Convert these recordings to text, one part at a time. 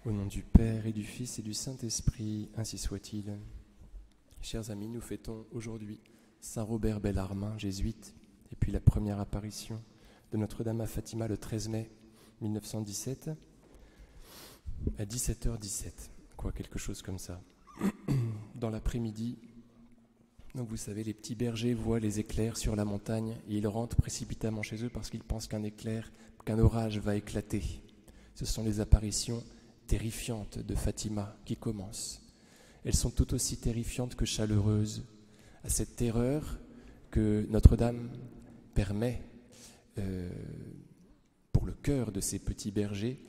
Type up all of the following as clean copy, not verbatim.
Au nom du Père et du Fils et du Saint-Esprit, ainsi soit-il. Chers amis, nous fêtons aujourd'hui Saint Robert Bellarmin, jésuite, et puis la première apparition de Notre-Dame à Fatima le 13 mai 1917 à 17h17, quelque chose comme ça. Dans l'après-midi, donc vous savez, les petits bergers voient les éclairs sur la montagne et ils rentrent précipitamment chez eux parce qu'ils pensent qu'un orage va éclater. Ce sont les apparitions terrifiantes de Fatima qui commencent. Elles sont tout aussi terrifiantes que chaleureuses. À cette terreur que Notre-Dame permet pour le cœur de ces petits bergers,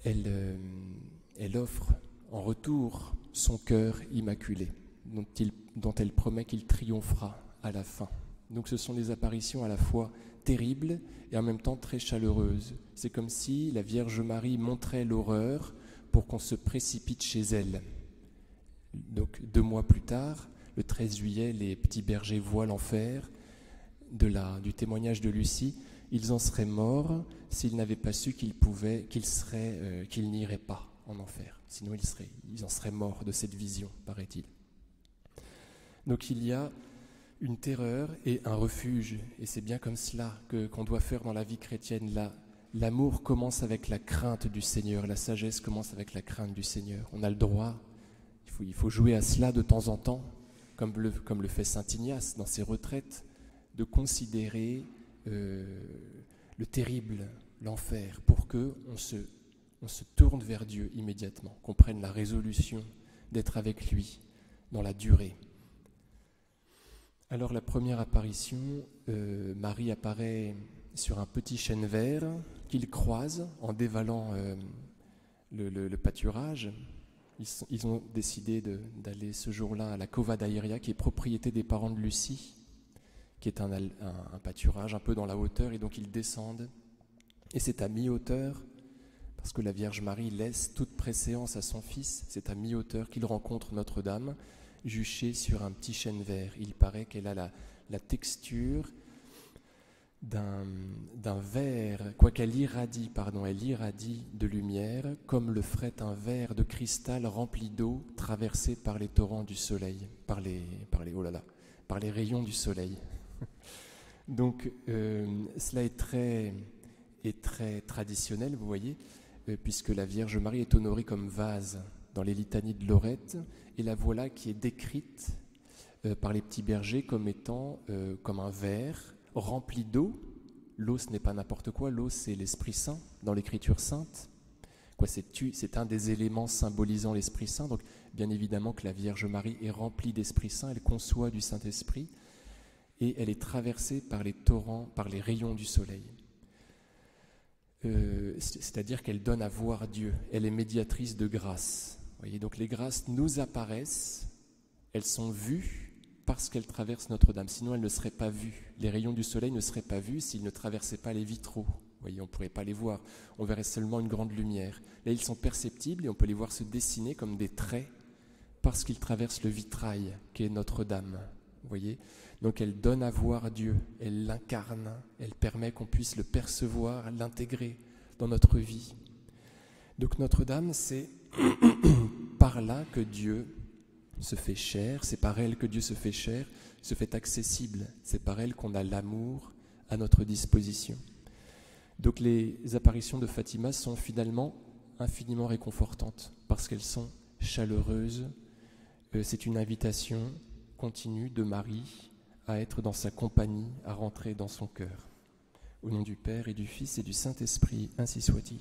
elle offre en retour son cœur immaculé, dont elle promet qu'il triomphera à la fin. Donc ce sont des apparitions à la fois terribles et en même temps très chaleureuses. C'est comme si la Vierge Marie montrait l'horreur pour qu'on se précipite chez elle. Donc 2 mois plus tard, le 13 juillet, les petits bergers voient l'enfer. Du témoignage de Lucie, ils en seraient morts s'ils n'avaient pas su qu'ils n'iraient pas en enfer. Sinon ils en seraient morts de cette vision, paraît-il. Donc il y a une terreur et un refuge, et c'est bien comme cela qu'on doit faire dans la vie chrétienne. L'amour commence avec la crainte du Seigneur, la sagesse commence avec la crainte du Seigneur. On a le droit, il faut jouer à cela de temps en temps, comme le fait saint Ignace dans ses retraites, de considérer le terrible, l'enfer, pour qu'on se tourne vers Dieu immédiatement, qu'on prenne la résolution d'être avec lui dans la durée. Alors la première apparition, Marie apparaît sur un petit chêne vert qu'il croise en dévalant le pâturage. Ils ont décidé d'aller ce jour-là à la Cova d'Airia, qui est propriété des parents de Lucie, qui est un pâturage un peu dans la hauteur, et donc ils descendent. Et c'est à mi-hauteur, parce que la Vierge Marie laisse toute préséance à son Fils, c'est à mi-hauteur qu'il rencontre Notre-Dame, juchée sur un petit chêne vert. Il paraît qu'elle a la texture d'un verre, elle irradie de lumière, comme le ferait un verre de cristal rempli d'eau traversé par les torrents du soleil, par les rayons du soleil. Donc cela est très traditionnel, vous voyez, puisque la Vierge Marie est honorée comme vase dans les litanies de Lorette, et la voilà qui est décrite par les petits bergers comme étant comme un verre rempli d'eau. L'eau, ce n'est pas n'importe quoi, l'eau, c'est l'Esprit Saint dans l'Écriture sainte. C'est un des éléments symbolisant l'Esprit Saint, donc bien évidemment que la Vierge Marie est remplie d'Esprit Saint, elle conçoit du Saint-Esprit, et elle est traversée par les torrents, par les rayons du soleil. C'est-à-dire qu'elle donne à voir Dieu, elle est médiatrice de grâce. Vous voyez, donc les grâces nous apparaissent, elles sont vues parce qu'elles traversent Notre-Dame, sinon elles ne seraient pas vues. Les rayons du soleil ne seraient pas vus s'ils ne traversaient pas les vitraux. Vous voyez, on ne pourrait pas les voir, on verrait seulement une grande lumière. Là, ils sont perceptibles et on peut les voir se dessiner comme des traits parce qu'ils traversent le vitrail qui est Notre-Dame. Vous voyez, donc elle donne à voir Dieu, elle l'incarne, elle permet qu'on puisse le percevoir, l'intégrer dans notre vie. Donc Notre-Dame, c'est par là que Dieu se fait chair, c'est par elle que Dieu se fait chair, se fait accessible, c'est par elle qu'on a l'amour à notre disposition. Donc les apparitions de Fatima sont finalement infiniment réconfortantes parce qu'elles sont chaleureuses. C'est une invitation continue de Marie à être dans sa compagnie, à rentrer dans son cœur. Au nom du Père et du Fils et du Saint-Esprit, ainsi soit-il.